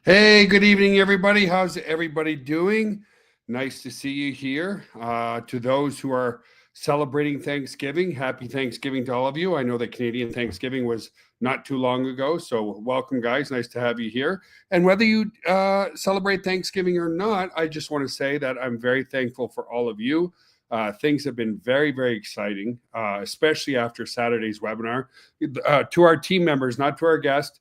Hey, good evening, everybody. How's everybody doing? Nice to see you here. To those who are celebrating Thanksgiving, happy Thanksgiving to all of you. I know that Canadian Thanksgiving was not too long ago, so welcome, guys. Nice to have you here. And whether you celebrate Thanksgiving or not, I just want to say that I'm very thankful for all of you. Things have been very, very exciting, especially after Saturday's webinar. To our team members, not to our guests,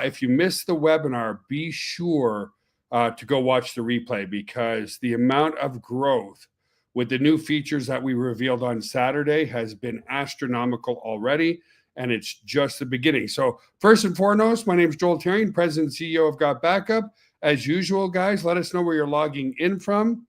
if you missed the webinar, be sure to go watch the replay because the amount of growth with the new features that we revealed on Saturday has been astronomical already, and it's just the beginning. So, first and foremost, my name is Joel Tarian, President and CEO of Got Backup. As usual, guys, let us know where you're logging in from.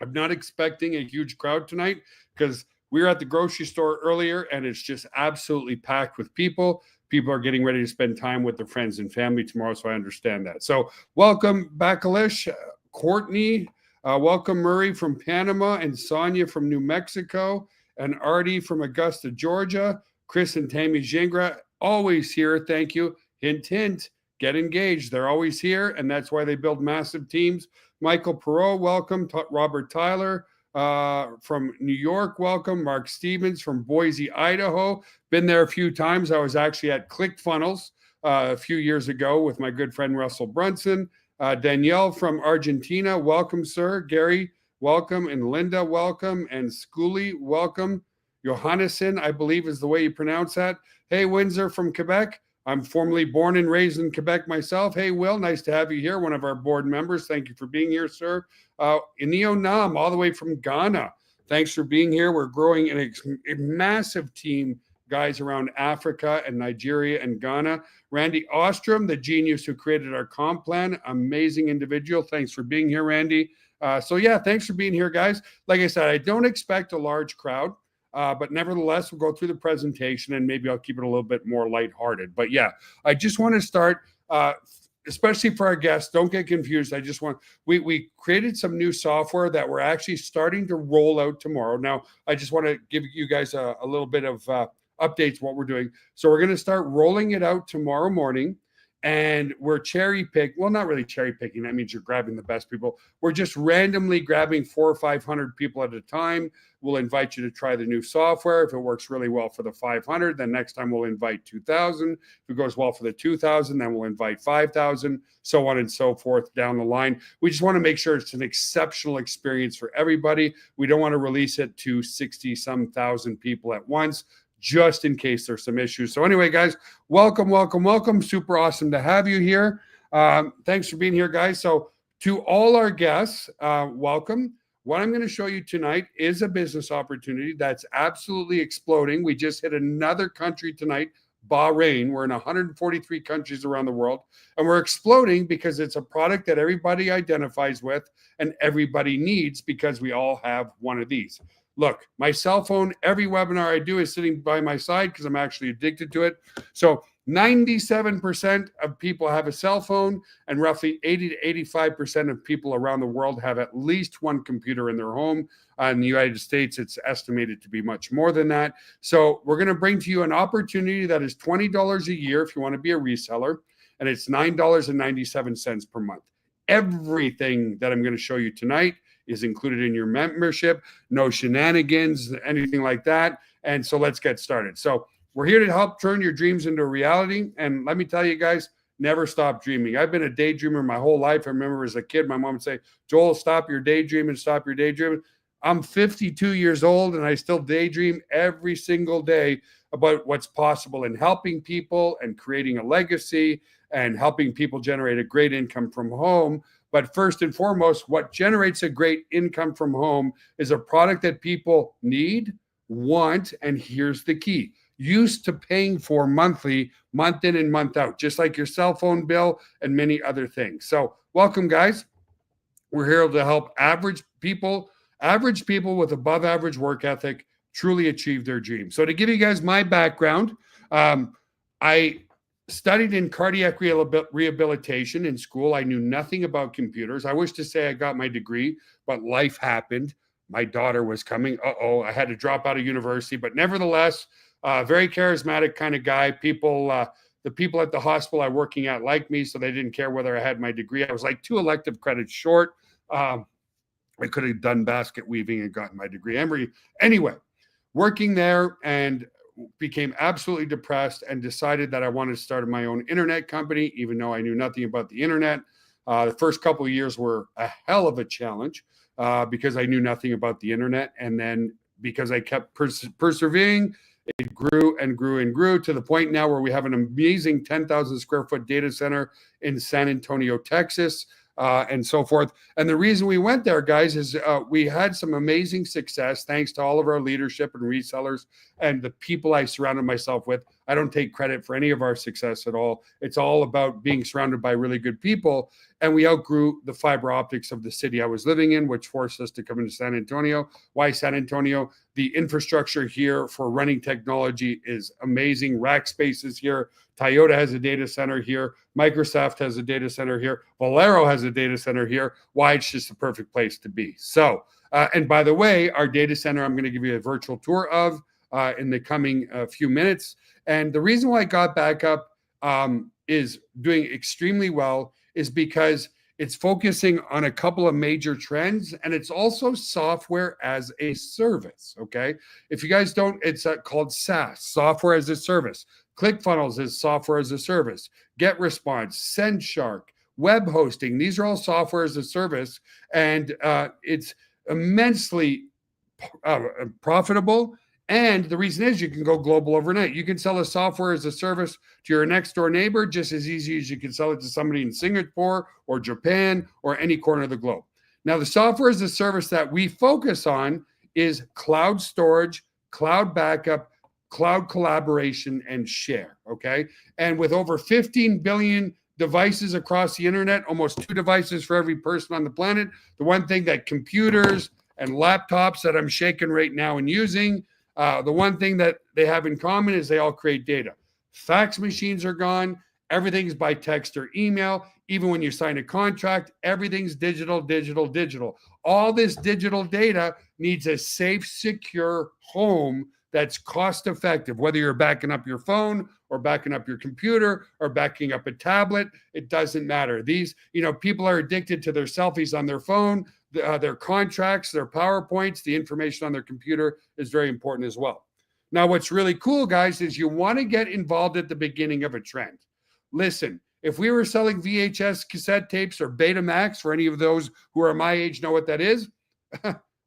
I'm not expecting a huge crowd tonight because we were at the grocery store earlier and it's just absolutely packed with people. People are getting ready to spend time with their friends and family tomorrow, so I understand that. So, welcome, Bakalish, Courtney, welcome, Murray from Panama, and Sonia from New Mexico, and Artie from Augusta, Georgia, Chris and Tammy Gingra, always here. Thank you. Hint, hint, get engaged. They're always here, and that's why they build massive teams. Michael Perot, welcome. Robert Tyler from New York, welcome. Mark Stevens from Boise, Idaho. Been there a few times. I was actually at ClickFunnels a few years ago with my good friend Russell Brunson. Danielle from Argentina, welcome, sir. Gary, welcome. And Linda, welcome. And Schooley, welcome. Johannesson, I believe is the way you pronounce that. Hey, Windsor from Quebec. I'm formerly born and raised in Quebec myself. Hey, Will, nice to have you here, one of our board members. Thank you for being here, sir. Inio Nam, all the way from Ghana. Thanks for being here. We're growing a massive team, guys, around Africa and Nigeria and Ghana. Randy Ostrom, the genius who created our comp plan, amazing individual. Thanks for being here, Randy. Thanks for being here, guys. Like I said, I don't expect a large crowd. But nevertheless, we'll go through the presentation and maybe I'll keep it a little bit more lighthearted. But yeah, I just want to start, especially for our guests, don't get confused. We created some new software that we're actually starting to roll out tomorrow. Now, I just want to give you guys a little bit of updates what we're doing. So we're going to start rolling it out tomorrow morning. And we're cherry pick. Well, not really cherry picking. That means you're grabbing the best people. We're just randomly grabbing 400 or 500 people at a time. We'll invite you to try the new software. If it works really well for the 500, then next time we'll invite 2,000. If it goes well for the 2,000, then we'll invite 5,000, so on and so forth down the line. We just want to make sure it's an exceptional experience for everybody. We don't want to release it to 60-some thousand people at once, just in case there's some issues. So anyway, guys, welcome. Super awesome to have you here. Thanks for being here, guys. So to all our guests, welcome. What I'm going to show you tonight is a business opportunity that's absolutely exploding. We just hit another country tonight, Bahrain. We're in 143 countries around the world, and we're exploding because it's a product that everybody identifies with and everybody needs because we all have one of these. Look, my cell phone, every webinar I do is sitting by my side because I'm actually addicted to it. So 97% of people have a cell phone, and roughly 80 to 85% of people around the world have at least one computer in their home. In the United States, it's estimated to be much more than that. So we're going to bring to you an opportunity that is $20 a year if you want to be a reseller, and it's $9.97 per month. Everything that I'm going to show you tonight is included in your membership. No shenanigans, anything like that. And so let's get started. So we're here to help turn your dreams into a reality. And let me tell you guys, never stop dreaming. I've been a daydreamer my whole life. I remember as a kid, my mom would say, Joel, stop your daydreaming, stop your daydreaming. I'm 52 years old and I still daydream every single day about what's possible in helping people and creating a legacy and helping people generate a great income from home. But first and foremost, what generates a great income from home is a product that people need, want, and here's the key, used to paying for monthly, month in and month out, just like your cell phone bill and many other things. So welcome, guys. We're here to help average people with above average work ethic truly achieve their dreams. So to give you guys my background, I studied in cardiac rehabilitation in school. I knew nothing about computers. I wish to say I got my degree, but life happened. My daughter was coming. I had to drop out of university, but nevertheless, very charismatic kind of guy. People The people at the hospital I'm working at liked me, so they didn't care whether I had my degree. I was like 2 elective credits short. I could have done basket weaving and gotten my degree. Anyway, working there and became absolutely depressed and decided that I wanted to start my own internet company, even though I knew nothing about the internet. The first couple of years were a hell of a challenge because I knew nothing about the internet. And then because I kept persevering, it grew and grew and grew to the point now where we have an amazing 10,000 square foot data center in San Antonio, Texas, and so forth. And the reason we went there, guys, is we had some amazing success thanks to all of our leadership and resellers and the people I surrounded myself with. I don't take credit for any of our success at all. It's all about being surrounded by really good people. And we outgrew the fiber optics of the city I was living in, which forced us to come into San Antonio. Why San Antonio? The infrastructure here for running technology is amazing. Rackspace is here. Toyota has a data center here. Microsoft has a data center here. Valero has a data center here. Why? It's just the perfect place to be. So, and by the way, our data center, I'm going to give you a virtual tour of in the coming few minutes. And the reason why I got Backup is doing extremely well is because it's focusing on a couple of major trends, and it's also software as a service, okay? If you guys don't, it's called SaaS, software as a service. ClickFunnels is software as a service. GetResponse, SendShark, web hosting, these are all software as a service, and it's immensely profitable. And the reason is you can go global overnight. You can sell a software as a service to your next door neighbor just as easy as you can sell it to somebody in Singapore or Japan or any corner of the globe. Now, the software as a service that we focus on is cloud storage, cloud backup, cloud collaboration, and share, okay? And with over 15 billion devices across the internet, almost 2 devices for every person on the planet, the one thing that computers and laptops that I'm shaking right now and using, the one thing that they have in common is they all create data. Fax machines are gone. Everything's by text or email. Even when you sign a contract, everything's digital, digital, digital. All this digital data needs a safe, secure home that's cost effective, whether you're backing up your phone or backing up your computer or backing up a tablet, it doesn't matter. These, people are addicted to their selfies on their phone. Their contracts, their PowerPoints, the information on their computer is very important as well. Now, what's really cool, guys, is you want to get involved at the beginning of a trend. Listen, if we were selling VHS cassette tapes or Betamax, for any of those who are my age know what that is,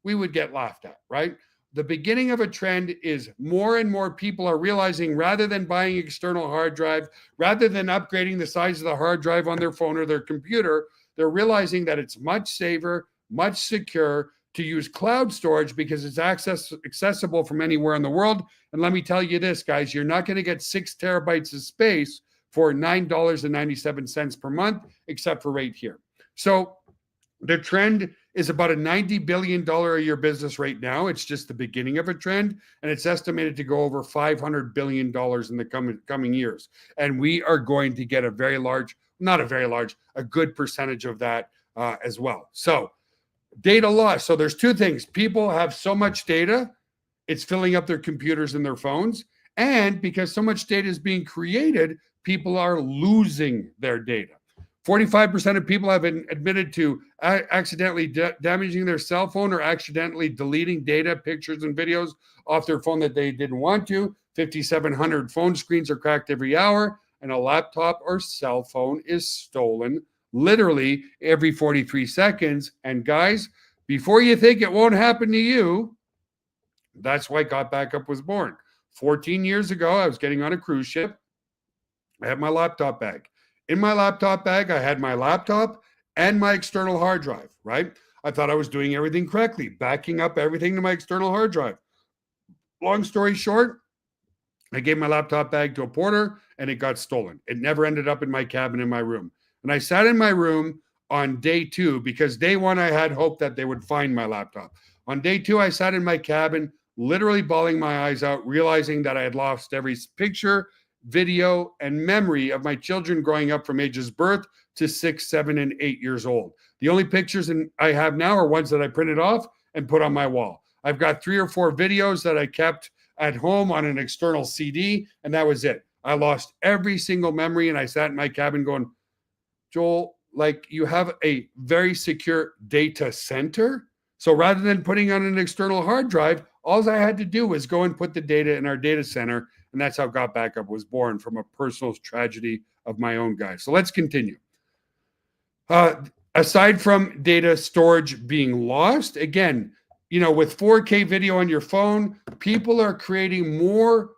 we would get laughed at, right? The beginning of a trend is more and more people are realizing rather than buying external hard drive, rather than upgrading the size of the hard drive on their phone or their computer, they're realizing that it's much safer, much secure to use cloud storage because it's accessible from anywhere in the world. And let me tell you this, guys, you're not going to get 6 terabytes of space for $9.97 per month, except for right here. So the trend is about a $90 billion a year business right now. It's just the beginning of a trend, and it's estimated to go over $500 billion in the coming years. And we are going to get a good percentage of that as well. So data loss. So there's 2 things. People have so much data, it's filling up their computers and their phones. And because so much data is being created, people are losing their data. 45% of people have been admitted to accidentally damaging their cell phone or accidentally deleting data, pictures, and videos off their phone that they didn't want to. 5,700 phone screens are cracked every hour, and a laptop or cell phone is stolen literally every 43 seconds. And guys, before you think it won't happen to you, that's why Got Backup was born. 14 years ago, I was getting on a cruise ship. I had my laptop bag. In my laptop bag, I had my laptop and my external hard drive, right? I thought I was doing everything correctly, backing up everything to my external hard drive. Long story short, I gave my laptop bag to a porter and it got stolen. It never ended up in my cabin in my room. And I sat in my room on day 2 because day 1, I had hope that they would find my laptop. On day 2, I sat in my cabin, literally bawling my eyes out, realizing that I had lost every picture, video, and memory of my children growing up from ages birth to 6, 7, and 8 years old. The only pictures I have now are ones that I printed off and put on my wall. I've got 3 or 4 videos that I kept at home on an external CD, and that was it. I lost every single memory, and I sat in my cabin going, Joel, like, you have a very secure data center. So rather than putting on an external hard drive, all I had to do was go and put the data in our data center. And that's how Got Backup was born, from a personal tragedy of my own, guys. So let's continue. Aside from data storage being lost, again, with 4K video on your phone, people are creating more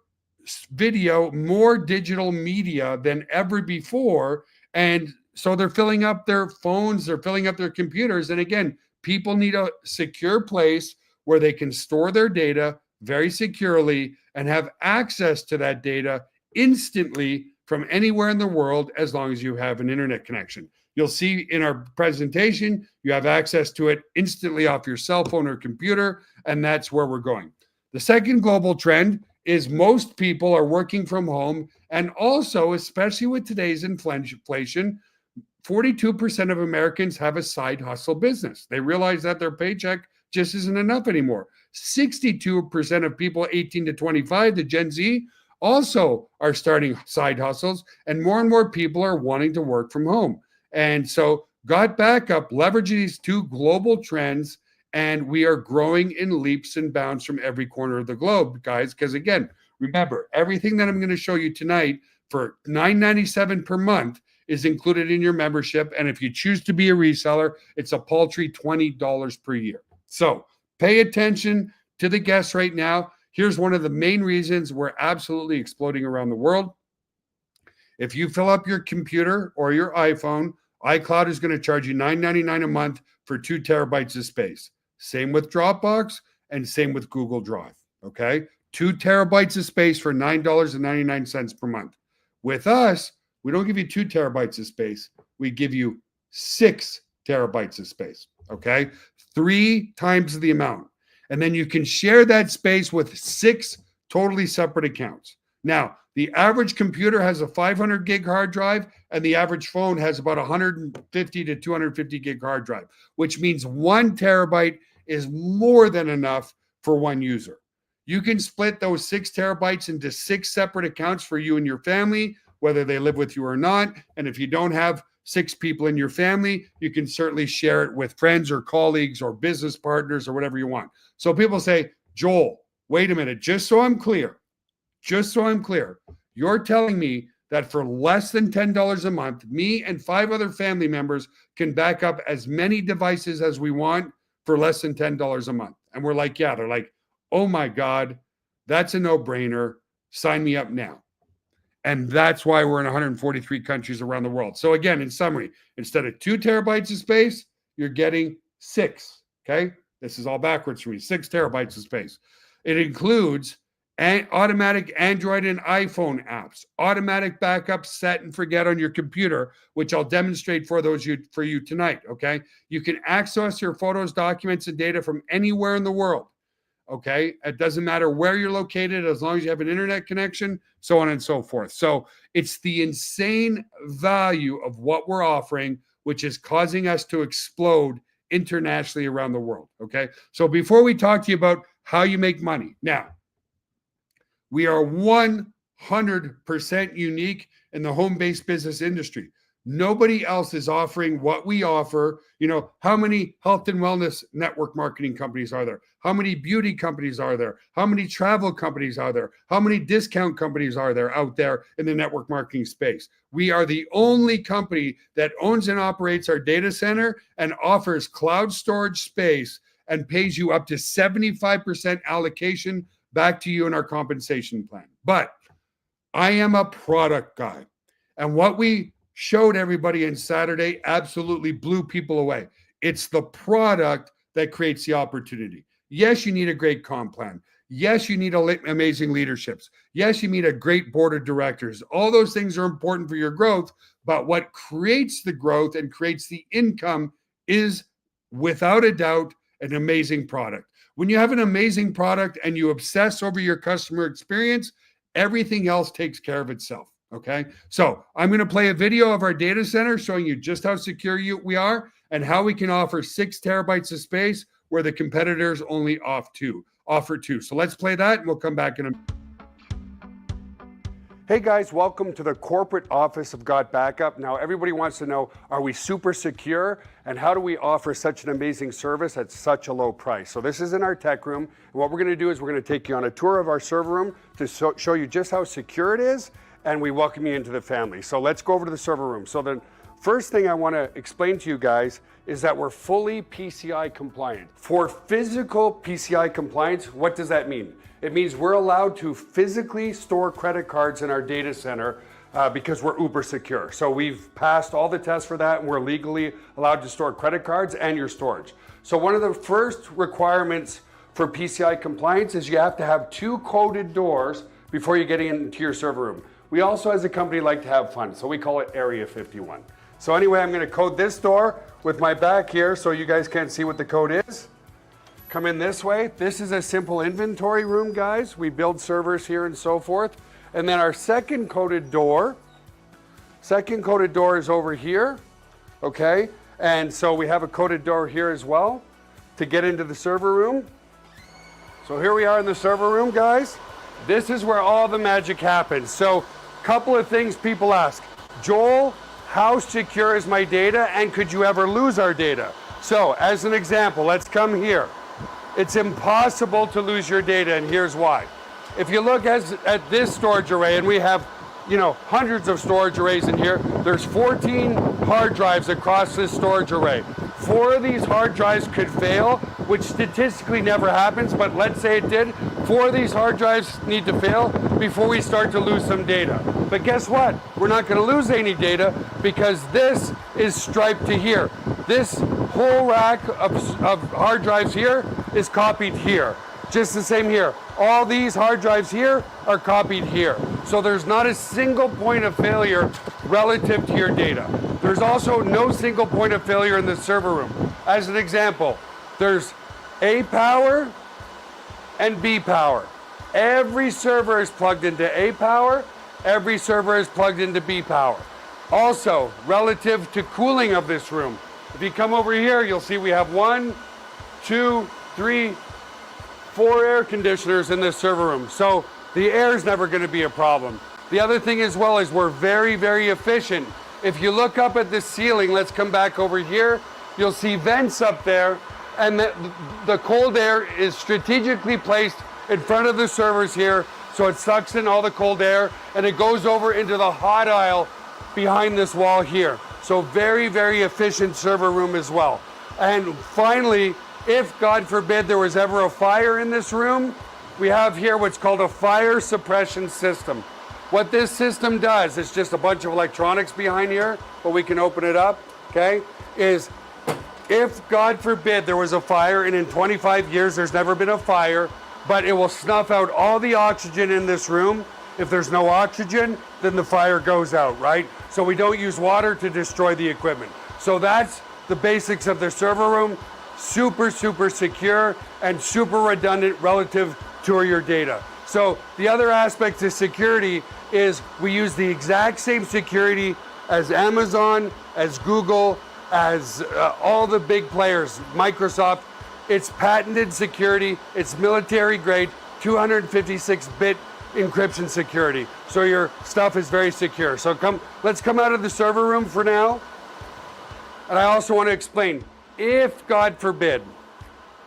video, more digital media than ever before. And so they're filling up their phones, they're filling up their computers. And again, people need a secure place where they can store their data very securely and have access to that data instantly from anywhere in the world, as long as you have an internet connection. You'll see in our presentation, you have access to it instantly off your cell phone or computer, and that's where we're going. The second global trend is most people are working from home, and also, especially with today's inflation, 42% of Americans have a side hustle business. They realize that their paycheck just isn't enough anymore. 62% of people 18 to 25, the Gen Z, also are starting side hustles, and more people are wanting to work from home. And so Got Backup leveraging these two global trends, and we are growing in leaps and bounds from every corner of the globe, guys. Because again, remember, everything that I'm going to show you tonight for $9.97 per month is included in your membership. And if you choose to be a reseller, it's a paltry $20 per year. So pay attention to the guests right now. Here's one of the main reasons we're absolutely exploding around the world. If you fill up your computer or your iPhone, iCloud is going to charge you $9.99 a month for 2 terabytes of space. Same with Dropbox and same with Google Drive. Okay. 2 terabytes of space for $9.99 per month. With us, we don't give you 2 terabytes of space. We give you 6 terabytes of space. Okay. 3 times the amount. And then you can share that space with 6 totally separate accounts. Now, the average computer has a 500 gig hard drive, and the average phone has about 150 to 250 gig hard drive, which means 1 terabyte is more than enough for one user. You can split those 6 terabytes into 6 separate accounts for you and your family, whether they live with you or not. And if you don't have 6 people in your family, you can certainly share it with friends or colleagues or business partners or whatever you want. So people say, Joel, wait a minute, just so I'm clear, you're telling me that for less than $10 a month, me and 5 other family members can back up as many devices as we want for less than $10 a month. And we're like, yeah. They're like, oh my God, that's a no-brainer. Sign me up now. And that's why we're in 143 countries around the world. So again, in summary, instead of 2 terabytes of space, you're getting 6. Okay. This is all backwards for me. 6 terabytes of space. It includes automatic Android and iPhone apps, automatic backup set and forget on your computer, which I'll demonstrate for you tonight. Okay. You can access your photos, documents, and data from anywhere in the world. Okay. It doesn't matter where you're located, as long as you have an internet connection, so on and so forth. So it's the insane value of what we're offering, which is causing us to explode internationally around the world. Okay. So before we talk to you about how you make money, now, we are 100% unique in the home-based business industry. Nobody else is offering what we offer. How many health and wellness network marketing companies are there? How many beauty companies are there? How many travel companies are there? How many discount companies are there out there in the network marketing space? We are the only company that owns and operates our data center and offers cloud storage space and pays you up to 75% allocation back to you in our compensation plan. But I am a product guy. And what we showed everybody on Saturday absolutely blew people away. It's the product that creates the opportunity. Yes, you need a great comp plan. Yes, you need amazing leaderships. Yes, you need a great board of directors. All those things are important for your growth. But what creates the growth and creates the income is, without a doubt, an amazing product. When you have an amazing product and you obsess over your customer experience, everything else takes care of itself. Okay. So I'm going to play a video of our data center showing you just how secure we are and how we can offer 6 terabytes of space where the competitors only offer 2. So let's play that and we'll come back in a minute. Hey guys, welcome to the corporate office of Got Backup. Now everybody wants to know, are we super secure and how do we offer such an amazing service at such a low price? So this is in our tech room. And what we're gonna do is we're gonna take you on a tour of our server room to show you just how secure it is, and we welcome you into the family. So let's go over to the server room. So the first thing I wanna explain to you guys is that we're fully PCI compliant. For physical PCI compliance, what does that mean? It means we're allowed to physically store credit cards in our data center because we're uber secure. So we've passed all the tests for that and we're legally allowed to store credit cards and your storage. So one of the first requirements for PCI compliance is you have to have 2 coded doors before you get into your server room. We also as a company like to have fun, so we call it Area 51. So anyway, I'm gonna code this door with my back here so you guys can't see what the code is. Come in this way. This is a simple inventory room, guys. We build servers here and so forth. And then our second coded door is over here, okay? And so we have a coded door here as well to get into the server room. So here we are in the server room, guys. This is where all the magic happens. So couple of things people ask. Joel, how secure is my data and could you ever lose our data? So as an example, let's come here. It's impossible to lose your data, and here's why. If you look at this storage array, and we have, hundreds of storage arrays in here, there's 14 hard drives across this storage array. 4 of these hard drives could fail, which statistically never happens, but let's say it did. 4 of these hard drives need to fail before we start to lose some data. But guess what? We're not going to lose any data because this is striped to here. This whole rack of hard drives here is copied here. Just the same here. All these hard drives here are copied here. So there's not a single point of failure relative to your data. There's also no single point of failure in the server room. As an example, there's A power and B power. Every server is plugged into A power. Every server is plugged into B power. Also, relative to cooling of this room, if you come over here, you'll see we have 1, 2, 3, 4 air conditioners in this server room. So the air is never going to be a problem. The other thing as well is we're very, very efficient. If you look up at the ceiling, let's come back over here, you'll see vents up there, and the cold air is strategically placed in front of the servers here, so it sucks in all the cold air, and it goes over into the hot aisle behind this wall here. So very, very efficient server room as well. And finally, if God forbid there was ever a fire in this room, we have here what's called a fire suppression system. What this system does, it's just a bunch of electronics behind here, but we can open it up, okay, is if God forbid there was a fire, and in 25 years there's never been a fire, but it will snuff out all the oxygen in this room. If there's no oxygen, then the fire goes out, right? So we don't use water to destroy the equipment. So that's the basics of the server room. Super, super secure and super redundant relative to your data. So the other aspect of security is we use the exact same security as Amazon, as Google, as all the big players, Microsoft. It's patented security, it's military grade, 256-bit encryption security. So your stuff is very secure. So let's come out of the server room for now. And I also want to explain, if God forbid,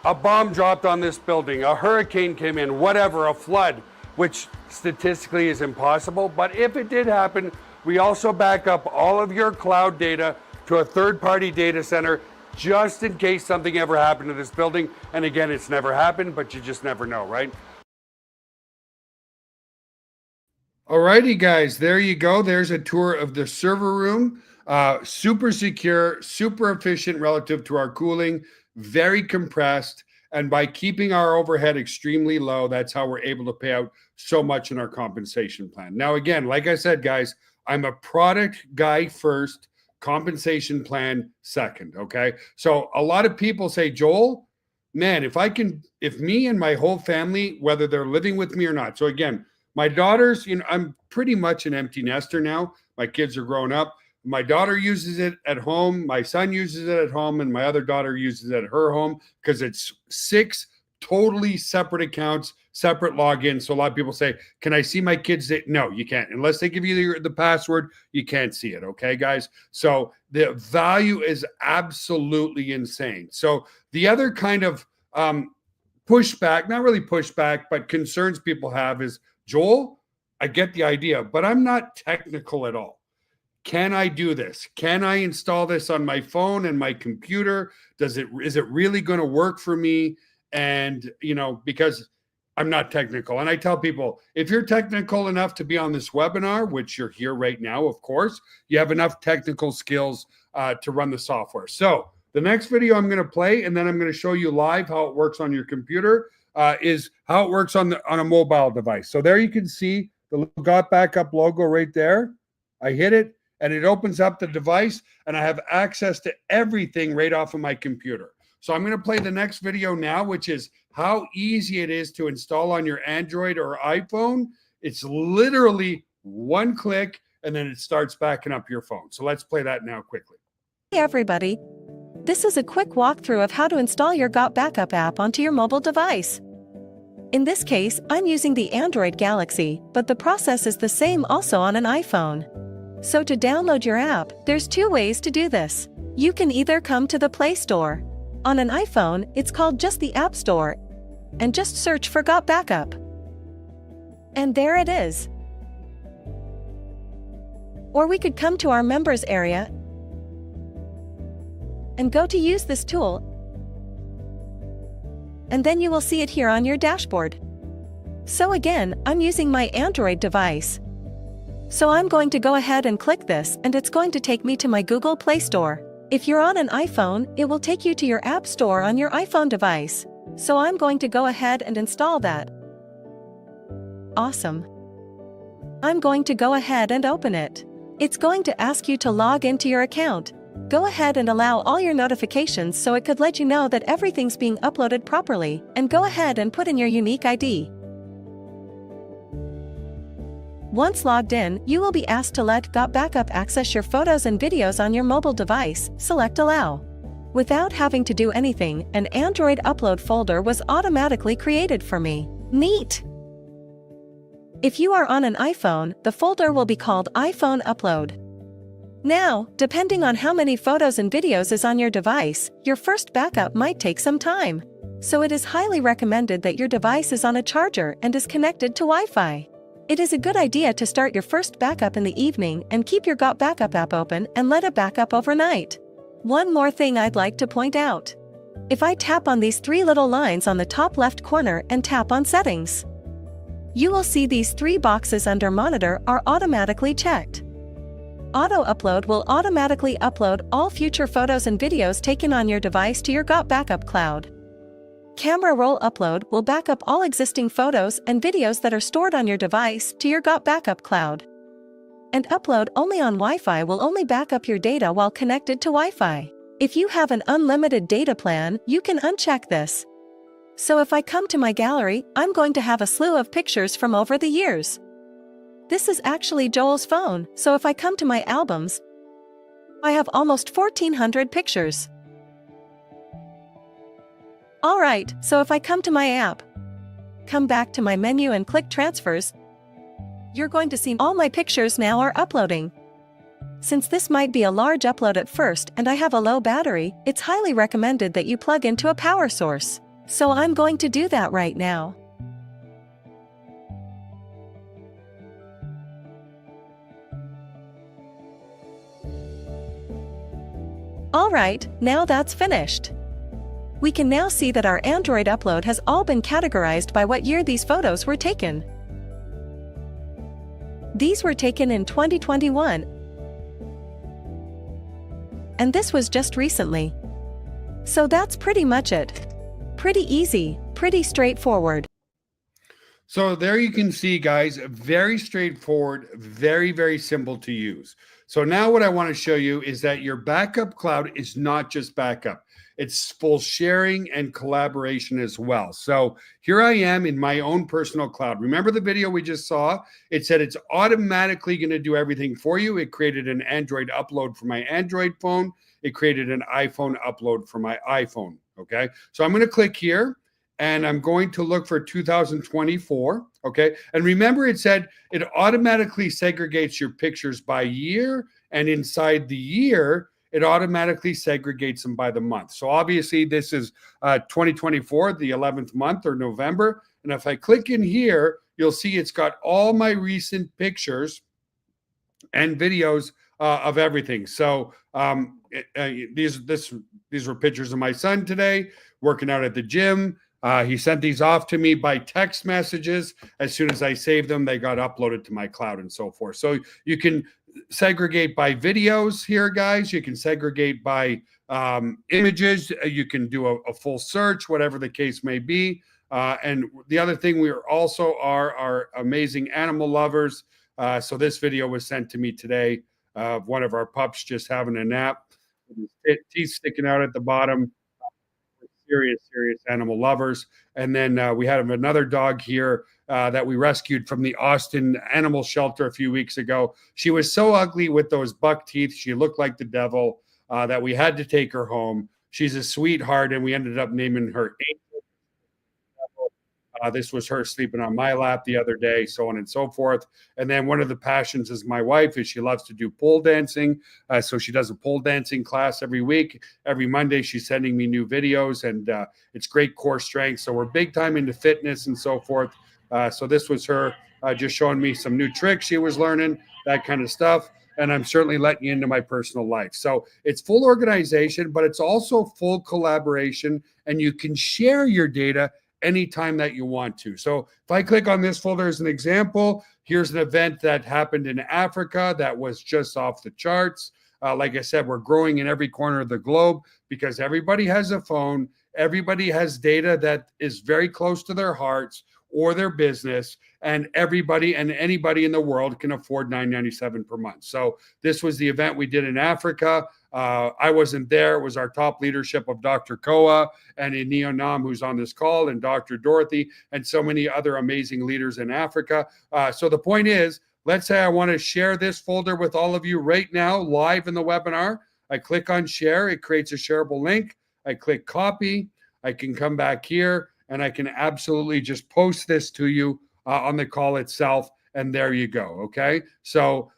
a bomb dropped on this building, a hurricane came in, whatever, a flood, which statistically is impossible, but if it did happen, we also back up all of your cloud data to a third-party data center just in case something ever happened to this building. And again, it's never happened, but you just never know, right? Alrighty, guys, there you go. There's a tour of the server room. Super secure, super efficient relative to our cooling, very compressed. And by keeping our overhead extremely low, that's how we're able to pay out so much in our compensation plan. Now, again, like I said, guys, I'm a product guy first, compensation plan second, okay? So a lot of people say, Joel, man, if me and my whole family, whether they're living with me or not. So again, my daughters, I'm pretty much an empty nester now. My kids are grown up. My daughter uses it at home. My son uses it at home. And my other daughter uses it at her home because it's 6 totally separate accounts, separate logins. So a lot of people say, can I see my kids? No, you can't. Unless they give you the password, you can't see it. Okay, guys? So the value is absolutely insane. So the other kind of pushback, not really pushback, but concerns people have is, Joel, I get the idea, but I'm not technical at all. Can I do this? Can I install this on my phone and my computer? Is it really going to work for me? And, because I'm not technical. And I tell people, if you're technical enough to be on this webinar, which you're here right now, of course, you have enough technical skills to run the software. So the next video I'm going to play, and then I'm going to show you live how it works on your computer, is how it works on a mobile device. So there you can see the little Got Backup logo right there. I hit it, and it opens up the device, and I have access to everything right off of my computer. So I'm going to play the next video now, which is how easy it is to install on your Android or iPhone. It's literally one click, and then it starts backing up your phone. So let's play that now quickly. Hey everybody! This is a quick walkthrough of how to install your Got Backup app onto your mobile device. In this case, I'm using the Android Galaxy, but the process is the same also on an iPhone. So to download your app, there's two ways to do this. You can either come to the Play Store. On an iPhone, it's called just the App Store, and just search for Got Backup. And there it is. Or we could come to our members area and go to use this tool, and then you will see it here on your dashboard. So again, I'm using my Android device. So I'm going to go ahead and click this, and it's going to take me to my Google Play Store. If you're on an iPhone, it will take you to your App Store on your iPhone device. So I'm going to go ahead and install that. Awesome. I'm going to go ahead and open it. It's going to ask you to log into your account. Go ahead and allow all your notifications so it could let you know that everything's being uploaded properly, and go ahead and put in your unique ID. Once logged in, you will be asked to let Got Backup access your photos and videos on your mobile device. Select Allow. Without having to do anything, an Android upload folder was automatically created for me. Neat! If you are on an iPhone, the folder will be called iPhone Upload. Now, depending on how many photos and videos is on your device, your first backup might take some time. So it is highly recommended that your device is on a charger and is connected to Wi-Fi. It is a good idea to start your first backup in the evening and keep your Got Backup app open and let it back up overnight. One more thing I'd like to point out. If I tap on these three little lines on the top left corner and tap on Settings, you will see these three boxes under Monitor are automatically checked. Auto Upload will automatically upload all future photos and videos taken on your device to your Got Backup cloud. Camera Roll Upload will back up all existing photos and videos that are stored on your device to your Got Backup cloud. And Upload Only on Wi-Fi will only back up your data while connected to Wi-Fi. If you have an unlimited data plan, you can uncheck this. So if I come to my gallery, I'm going to have a slew of pictures from over the years. This is actually Joel's phone, so if I come to my albums, I have almost 1,400 pictures. Alright, so if I come to my app, come back to my menu and click Transfers, you're going to see all my pictures now are uploading. Since this might be a large upload at first and I have a low battery, it's highly recommended that you plug into a power source. So I'm going to do that right now. Alright, now that's finished. We can now see that our Android upload has all been categorized by what year these photos were taken. These were taken in 2021. And this was just recently. So that's pretty much it. Pretty easy, pretty straightforward. So there you can see, guys, very straightforward, very, very simple to use. So now what I want to show you is that your backup cloud is not just backup. It's full sharing and collaboration as well. So here I am in my own personal cloud. Remember the video we just saw? It said it's automatically going to do everything for you. It created an Android upload for my Android phone. It created an iPhone upload for my iPhone. Okay. So I'm going to click here and I'm going to look for 2024. Okay. And remember, it said it automatically segregates your pictures by year, and inside the year, it automatically segregates them by the month. So obviously, this is 2024, the 11th month or November. And if I click in here, you'll see it's got all my recent pictures and videos of everything. So these were pictures of my son today working out at the gym. He sent these off to me by text messages. As soon as I saved them, they got uploaded to my cloud and so forth. So you can segregate by videos here, guys. You can segregate by images. You can do a full search, whatever the case may be. And the other thing, we also are our amazing animal lovers. So this video was sent to me today of one of our pups just having a nap, teeth sticking out at the bottom. Serious animal lovers. And then we had another dog here that we rescued from the Austin Animal Shelter a few weeks ago. She was so ugly with those buck teeth. She looked like the devil that we had to take her home. She's a sweetheart, and we ended up naming her Angel. This was her sleeping on my lap the other day, so on and so forth. And then one of the passions is my wife is she loves to do pole dancing. So she does a pole dancing class every week. Every Monday, she's sending me new videos, and it's great core strength. So we're big time into fitness and so forth. So this was her just showing me some new tricks she was learning, that kind of stuff. And I'm certainly letting you into my personal life. So it's full organization, but it's also full collaboration, and you can share your data anytime that you want to. So if I click on this folder as an example, here's an event that happened in Africa that was just off the charts. Like I said, we're growing in every corner of the globe because everybody has a phone. Everybody has data that is very close to their hearts or their business, and everybody and anybody in the world can afford $9.97 per month. So this was the event we did in Africa. I wasn't there. It was our top leadership of Dr. Koa and Ineo Nam, who's on this call, and Dr. Dorothy, and so many other amazing leaders in Africa. So the point is, let's say I want to share this folder with all of you right now, live in the webinar. I click on share. It creates a shareable link. I click copy. I can come back here, and I can absolutely just post this to you on the call itself, and there you go, okay? So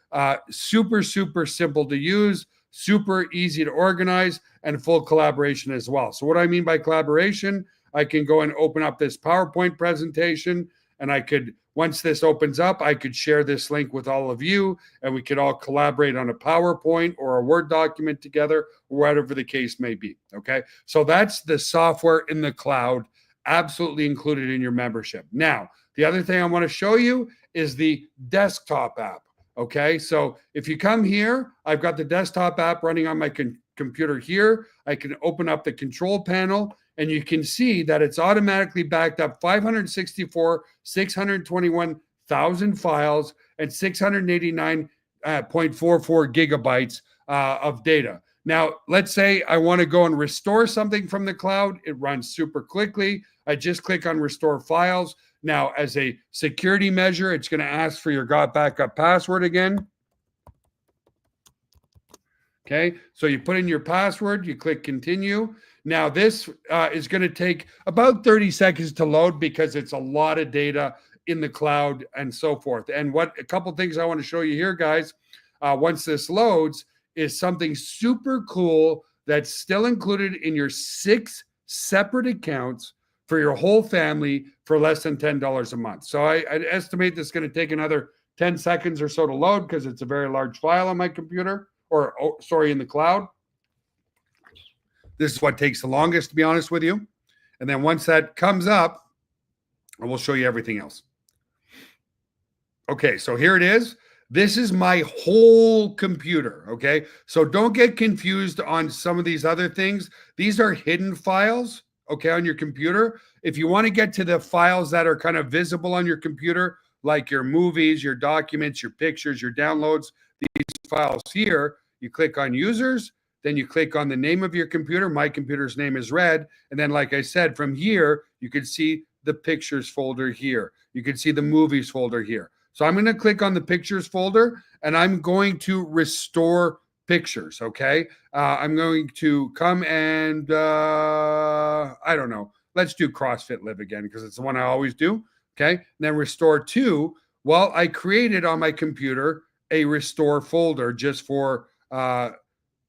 super, super simple to use, super easy to organize, and full collaboration as well. So what I mean by collaboration, I can go and open up this PowerPoint presentation, and I could, once this opens up, I could share this link with all of you, and we could all collaborate on a PowerPoint or a Word document together, or whatever the case may be, okay? So that's the software in the cloud, absolutely included in your membership. Now, the other thing I want to show you is the desktop app. Okay, so if you come here, I've got the desktop app running on my computer here. I can open up the control panel, and you can see that it's automatically backed up 621,000 files and 689.44 gigabytes of data. Now, let's say I want to go and restore something from the cloud. It runs super quickly. I just click on restore files. Now, as a security measure, it's going to ask for your got backup password again. Okay, so you put in your password, you click continue. Now, this is going to take about 30 seconds to load because it's a lot of data in the cloud and so forth. And what a couple things I want to show you here, guys, once this loads, is something super cool that's still included in your 6 separate accounts for your whole family for less than $10 a month. So I estimate this is going to take another 10 seconds or so to load because it's a very large file on my computer, or in the cloud. This is what takes the longest, to be honest with you. And then once that comes up, I will show you everything else. Okay, so here it is. This is my whole computer, okay? So don't get confused on some of these other things. These are hidden files, okay, on your computer. If you want to get to the files that are kind of visible on your computer, like your movies, your documents, your pictures, your downloads, these files here, you click on users, then you click on the name of your computer. My computer's name is Red. And then, like I said, from here, you can see the pictures folder here. You can see the movies folder here. So I'm going to click on the pictures folder, and I'm going to restore pictures, okay? I'm going to come and, I don't know, let's do CrossFit Live again because it's the one I always do. Okay. And then Restore 2. Well, I created on my computer a Restore folder just for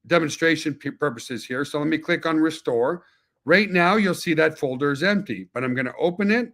demonstration purposes here. So let me click on Restore. Right now, you'll see that folder is empty, but I'm going to open it.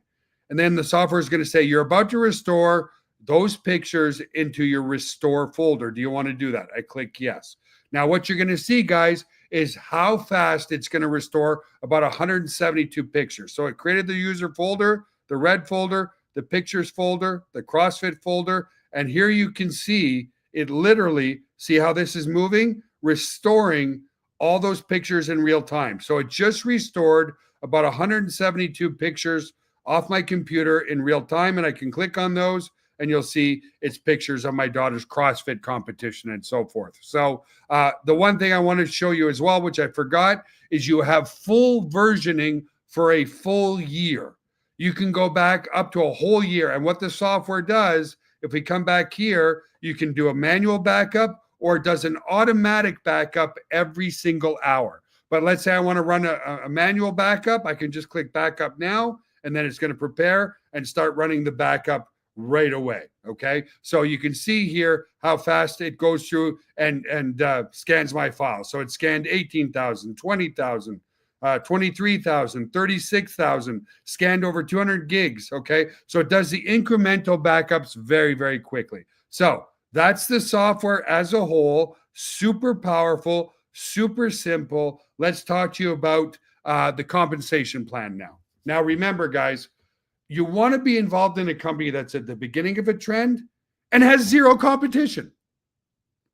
And then the software is going to say, you're about to restore those pictures into your Restore folder. Do you want to do that? I click yes. Now, what you're going to see, guys, is how fast it's going to restore about 172 pictures. So it created the user folder, the red folder, the pictures folder, the CrossFit folder. And here you can see it literally, see how this is moving, restoring all those pictures in real time. So it just restored about 172 pictures off my computer in real time. And I can click on those and you'll see it's pictures of my daughter's CrossFit competition and so forth. So the one thing I want to show you as well, which I forgot, is you have full versioning for a full year. You can go back up to a whole year. And what the software does, if we come back here, you can do a manual backup or it does an automatic backup every single hour. But let's say I want to run a manual backup. I can just click backup now, and then it's going to prepare and start running the backup right away. Okay. So you can see here how fast it goes through and scans my file. So it scanned 18,000, 20,000, 23,000, 36,000, scanned over 200 gigs. Okay. So it does the incremental backups very, very quickly. So that's the software as a whole. Super powerful, super simple. Let's talk to you about the compensation plan now. Now, remember, guys, you want to be involved in a company that's at the beginning of a trend and has zero competition.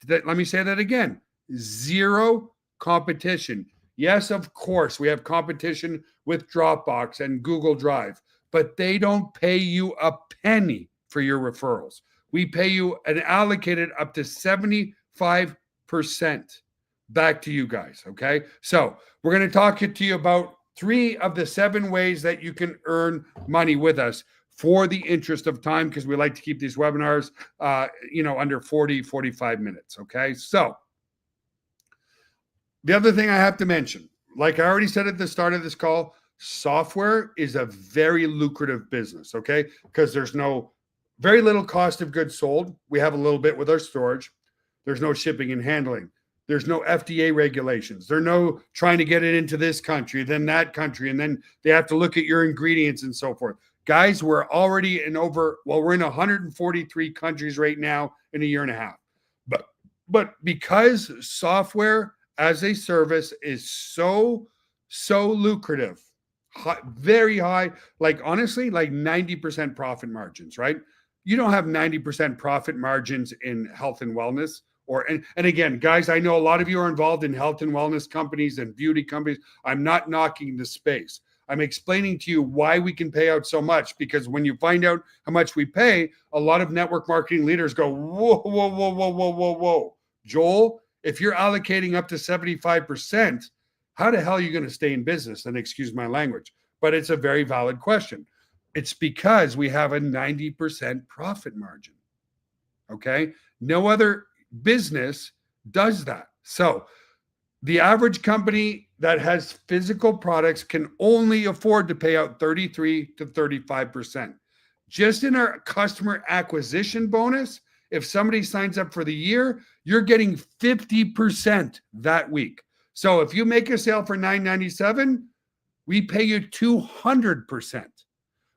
Let me say that again. Zero competition. Yes, of course, we have competition with Dropbox and Google Drive, but they don't pay you a penny for your referrals. We pay you an allocated up to 75% back to you guys, okay? So we're going to talk to you about 3 of the 7 ways that you can earn money with us for the interest of time, because we like to keep these webinars, under 40, 45 minutes, okay? So the other thing I have to mention, like I already said at the start of this call, software is a very lucrative business, okay? Because there's very little cost of goods sold. We have a little bit with our storage. There's no shipping and handling. There's no FDA regulations. There's no trying to get it into this country, then that country, and then they have to look at your ingredients and so forth. Guys, we're already we're in 143 countries right now in a year and a half. But because software as a service is so lucrative, very high, like honestly, like 90% profit margins, right? You don't have 90% profit margins in health and wellness. And again, guys, I know a lot of you are involved in health and wellness companies and beauty companies. I'm not knocking the space. I'm explaining to you why we can pay out so much, because when you find out how much we pay, a lot of network marketing leaders go, whoa. Joel, if you're allocating up to 75%, how the hell are you going to stay in business? And excuse my language, but it's a very valid question. It's because we have a 90% profit margin. Okay. No other business does that. So the average company that has physical products can only afford to pay out 33 to 35%. Just in our customer acquisition bonus, if somebody signs up for the year, you're getting 50% that week. So if you make a sale for $9.97, we pay you 200%.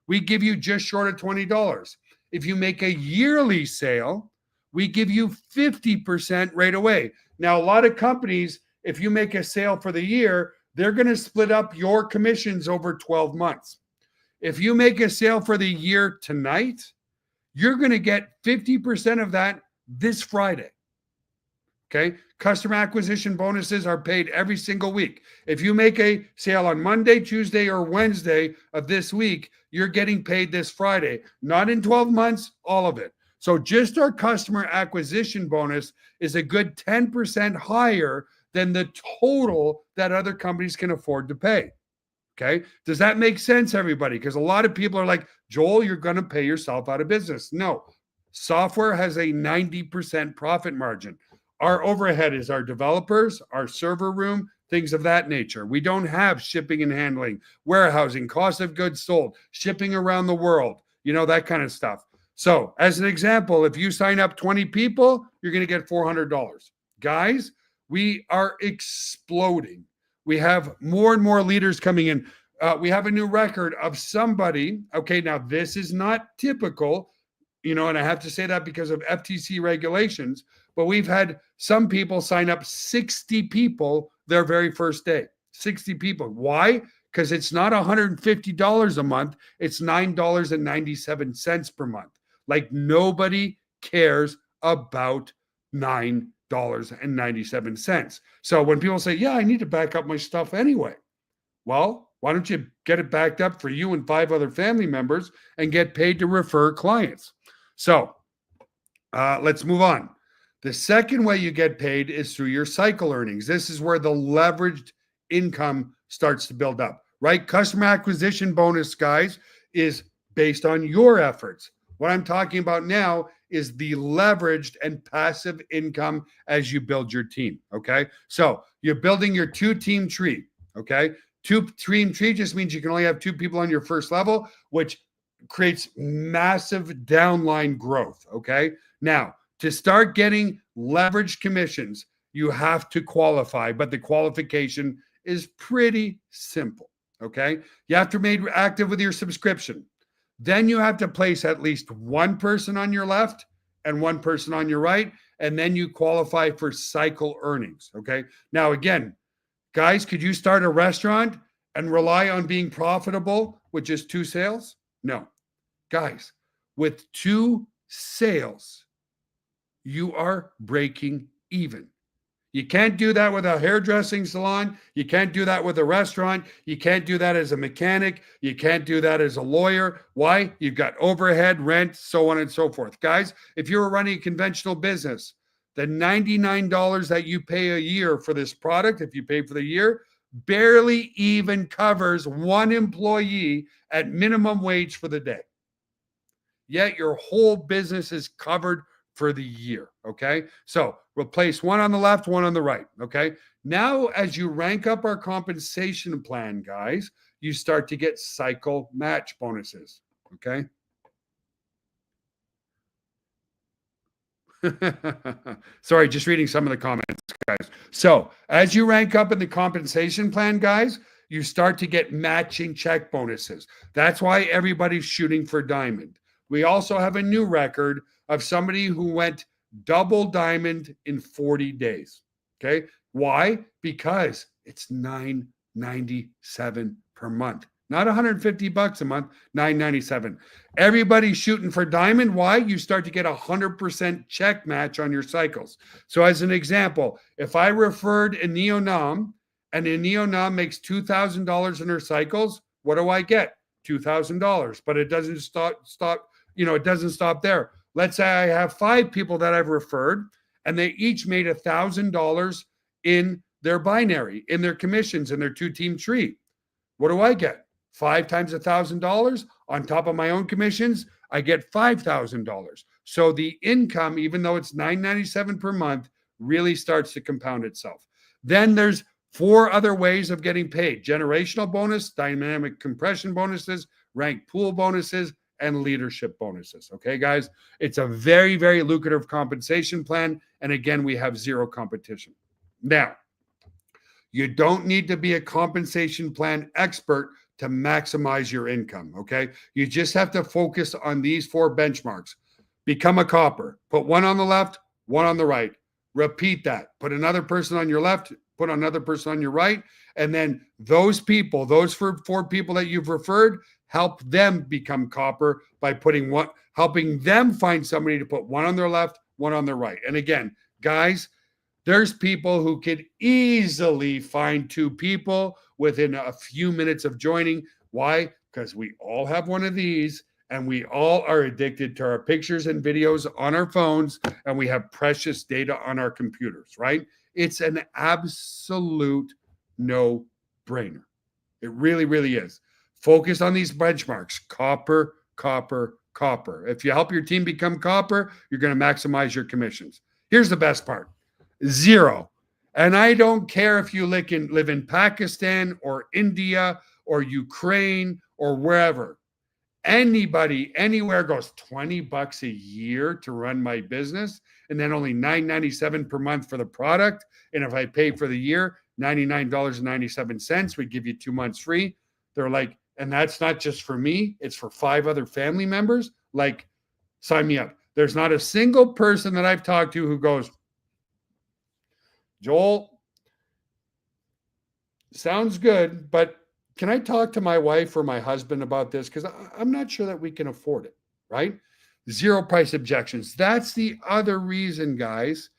We give you just short of $20. If you make a yearly sale, we give you 50% right away. Now, a lot of companies, if you make a sale for the year, they're going to split up your commissions over 12 months. If you make a sale for the year tonight, you're going to get 50% of that this Friday. Okay. Customer acquisition bonuses are paid every single week. If you make a sale on Monday, Tuesday, or Wednesday of this week, you're getting paid this Friday. Not in 12 months, all of it. So just our customer acquisition bonus is a good 10% higher than the total that other companies can afford to pay. Okay. Does that make sense, everybody? Because a lot of people are like, Joel, you're going to pay yourself out of business. No, software has a 90% profit margin. Our overhead is our developers, our server room, things of that nature. We don't have shipping and handling, warehousing, cost of goods sold, shipping around the world, that kind of stuff. So as an example, if you sign up 20 people, you're going to get $400. Guys, we are exploding. We have more and more leaders coming in. We have a new record of somebody. Okay, now this is not typical, and I have to say that because of FTC regulations, but we've had some people sign up 60 people their very first day. 60 people. Why? Because it's not $150 a month. It's $9.97 per month. Like nobody cares about $9.97. So when people say, yeah, I need to back up my stuff anyway. Well, why don't you get it backed up for you and 5 other family members and get paid to refer clients? So let's move on. The second way you get paid is through your cycle earnings. This is where the leveraged income starts to build up, right? Customer acquisition bonus, guys, is based on your efforts. What I'm talking about now is the leveraged and passive income as you build your team, okay? So you're building your 2-team tree, okay? 2-team tree just means you can only have 2 people on your first level, which creates massive downline growth, okay? Now, to start getting leveraged commissions, you have to qualify, but the qualification is pretty simple, okay? You have to be made active with your subscription. Then you have to place at least 1 person on your left and 1 person on your right, and then you qualify for cycle earnings, okay? Now, again, guys, could you start a restaurant and rely on being profitable with just 2 sales? No. Guys, with 2 sales, you are breaking even. You can't do that with a hairdressing salon. You can't do that with a restaurant. You can't do that as a mechanic. You can't do that as a lawyer. Why? You've got overhead, rent, so on and so forth. Guys, if you're running a conventional business, the $99 that you pay a year for this product, if you pay for the year, barely even covers 1 employee at minimum wage for the day. Yet your whole business is covered for the year, okay? So replace 1 on the left, 1 on the right, okay? Now, as you rank up our compensation plan, guys, you start to get cycle match bonuses, okay? Sorry, just reading some of the comments, guys. So as you rank up in the compensation plan, guys, you start to get matching check bonuses. That's why everybody's shooting for diamond. We also have a new record of somebody who went double diamond in 40 days. Okay. Why? Because it's $9.97 per month, not $150 a month, $9.97. Everybody's shooting for diamond. Why? You start to get 100% check match on your cycles. So as an example, if I referred a Neonam and a Neonam makes $2,000 in her cycles, what do I get? $2,000. But it doesn't stop, it doesn't stop there. Let's say I have 5 people that I've referred and they each made $1,000 in their binary, in their commissions, in their 2-team tree. What do I get? 5 times $1,000 on top of my own commissions, I get $5,000. So the income, even though it's $9.97 per month, really starts to compound itself. Then there's 4 other ways of getting paid: generational bonus, dynamic compression bonuses, ranked pool bonuses, and leadership bonuses. Okay, guys, it's a very, very lucrative compensation plan. And again, we have 0 competition. Now, you don't need to be a compensation plan expert to maximize your income. Okay, you just have to focus on these 4 benchmarks. Become a copper. Put 1 on the left, 1 on the right. Repeat that. Put another person on your left, put another person on your right. And then those people, those 4 people that you've referred, help them become copper by helping them find somebody to put 1 on their left, 1 on their right. And again, guys, there's people who could easily find 2 people within a few minutes of joining. Why? Because we all have one of these and we all are addicted to our pictures and videos on our phones, and we have precious data on our computers, right? It's an absolute no-brainer. It really, really is. Focus on these benchmarks: copper, copper, copper. If you help your team become copper, you're going to maximize your commissions. Here's the best part: 0. And I don't care if you live in Pakistan or India or Ukraine or wherever. Anybody, anywhere goes $20 a year to run my business, and then only $9.97 per month for the product. And if I pay for the year, $99.97, we give you 2 months free. They're like, and that's not just for me, it's for 5 other family members. Like, sign me up. There's not a single person that I've talked to who goes, Joel, sounds good, but can I talk to my wife or my husband about this? Because I'm not sure that we can afford it, right? Zero price objections. That's the other reason, guys,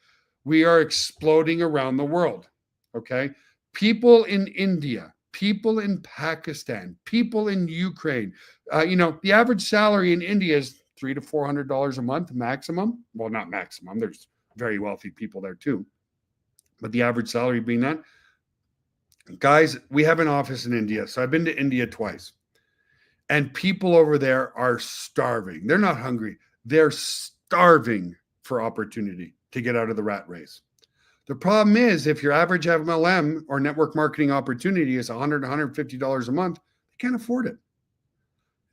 we are exploding around the world, okay? People in India, people in Pakistan, people in Ukraine. The average salary in India is $300 to $400 a month maximum. Well, not maximum. There's very wealthy people there too. But the average salary being that. Guys, we have an office in India. So I've been to India twice. And people over there are starving. They're not hungry. They're starving for opportunity to get out of the rat race. The problem is, if your average MLM or network marketing opportunity is $100, $150 a month, they can't afford it.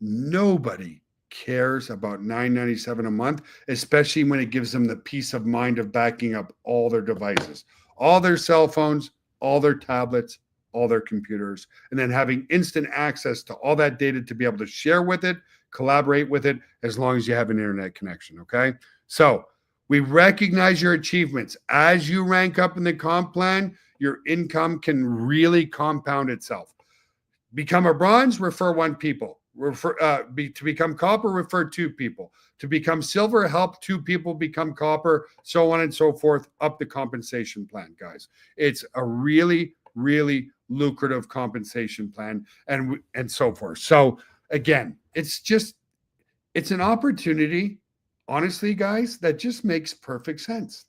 Nobody cares about $9.97 a month, especially when it gives them the peace of mind of backing up all their devices, all their cell phones, all their tablets, all their computers, and then having instant access to all that data to be able to share with it, collaborate with it, as long as you have an internet connection, okay? So we recognize your achievements. As you rank up in the comp plan, your income can really compound itself. Become a bronze, refer 1 people. To become copper, refer 2 people. To become silver, help 2 people become copper, so on and so forth, up the compensation plan, guys. It's a really, really lucrative compensation plan and so forth. So again, it's an opportunity, honestly, guys, that just makes perfect sense.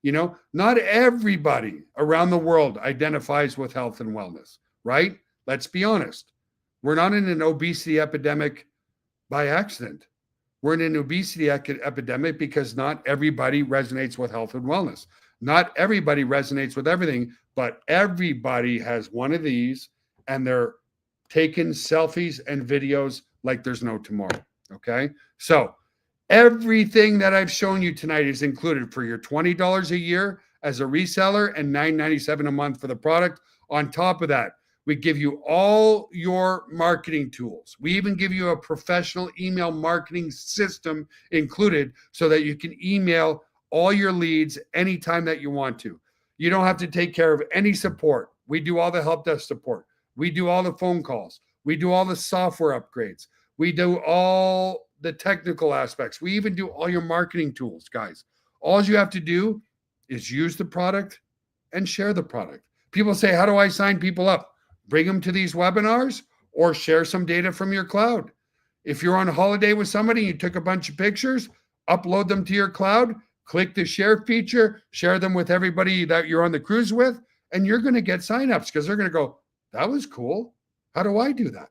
Not everybody around the world identifies with health and wellness, right? Let's be honest. We're not in an obesity epidemic by accident. We're in an obesity epidemic because not everybody resonates with health and wellness. Not everybody resonates with everything, but everybody has one of these, and they're taking selfies and videos like there's no tomorrow, okay? So everything that I've shown you tonight is included for your $20 a year as a reseller and $9.97 a month for the product. On top of that, we give you all your marketing tools. We even give you a professional email marketing system included so that you can email all your leads anytime that you want to. You don't have to take care of any support. We do all the help desk support. We do all the phone calls. We do all the software upgrades. We do all the technical aspects. We even do all your marketing tools, guys. All you have to do is use the product and share the product. People say, how do I sign people up? Bring them to these webinars or share some data from your cloud. If you're on holiday with somebody, you took a bunch of pictures, upload them to your cloud, click the share feature, share them with everybody that you're on the cruise with, and you're going to get signups because they're going to go, that was cool. How do I do that?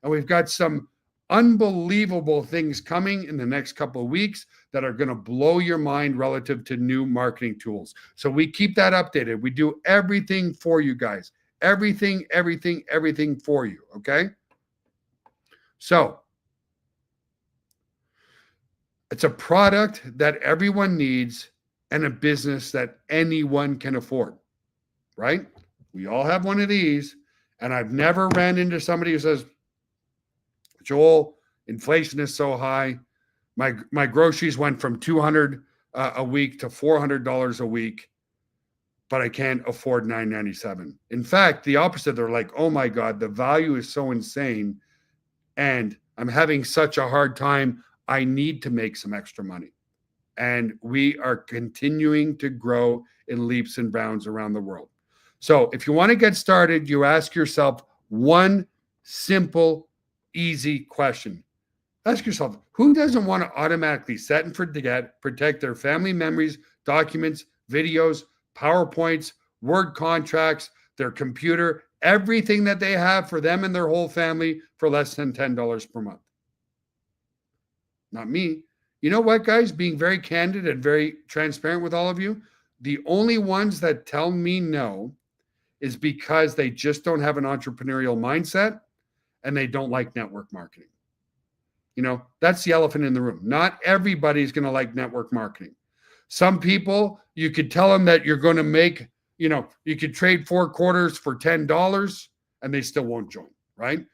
And we've got some unbelievable things coming in the next couple of weeks that are going to blow your mind relative to new marketing tools. So we keep that updated. We do everything for you guys. Everything for you, okay? So it's a product that everyone needs and a business that anyone can afford, right? We all have one of these, and I've never ran into somebody who says, Joel, inflation is so high. My groceries went from $200 a week to $400 a week, but I can't afford $9.97. In fact, the opposite. They're like, oh my God, the value is so insane, and I'm having such a hard time. I need to make some extra money. And we are continuing to grow in leaps and bounds around the world. So if you want to get started, you ask yourself one simple, easy question. Ask yourself, who doesn't want to automatically set and forget, protect their family memories, documents, videos, PowerPoints, Word contracts, their computer, everything that they have for them and their whole family for less than $10 per month? Not me. You know what, guys? Being very candid and very transparent with all of you, The only ones that tell me no is because they just don't have an entrepreneurial mindset and they don't like network marketing. That's the elephant in the room. Not everybody's going to like network marketing. Some people, you could tell them that you're going to make, you could trade 4 quarters for $10 and they still won't join, right?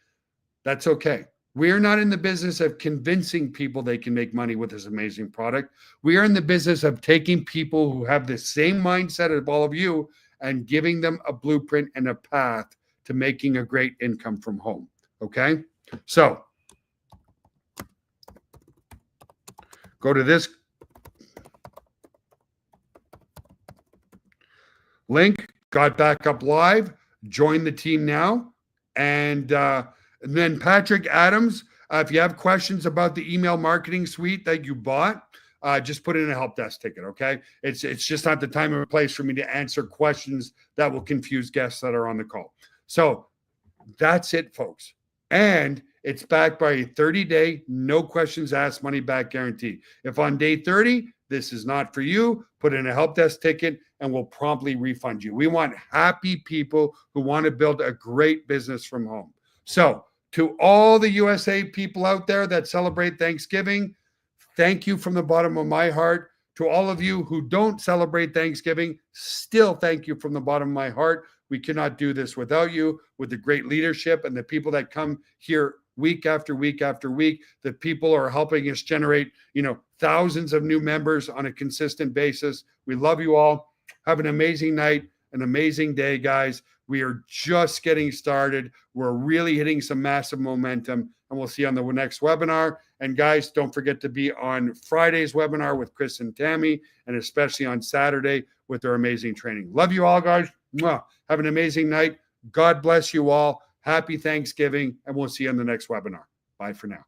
That's okay. We're not in the business of convincing people they can make money with this amazing product. We are in the business of taking people who have the same mindset as all of you and giving them a blueprint and a path to making a great income from home. Okay? So go to this link, Got Backup Live, join the team now. And then Patrick Adams, if you have questions about the email marketing suite that you bought, just put in a help desk ticket, okay? It's just not the time or place for me to answer questions that will confuse guests that are on the call. So that's it, folks. And it's backed by a 30-day, no questions asked, money back guarantee. If on day 30, this is not for you, put in a help desk ticket and we'll promptly refund you. We want happy people who want to build a great business from home. So to all the USA people out there that celebrate Thanksgiving, thank you from the bottom of my heart. To all of you who don't celebrate Thanksgiving, still thank you from the bottom of my heart. We cannot do this without you, with the great leadership and the people that come here week after week after week. The people are helping us generate, thousands of new members on a consistent basis. We love you all. Have an amazing night, an amazing day, guys. We are just getting started. We're really hitting some massive momentum, and we'll see you on the next webinar. And guys, don't forget to be on Friday's webinar with Chris and Tammy, and especially on Saturday with their amazing training. Love you all, guys. Mwah. Have an amazing night. God bless you all. Happy Thanksgiving, and we'll see you on the next webinar. Bye for now.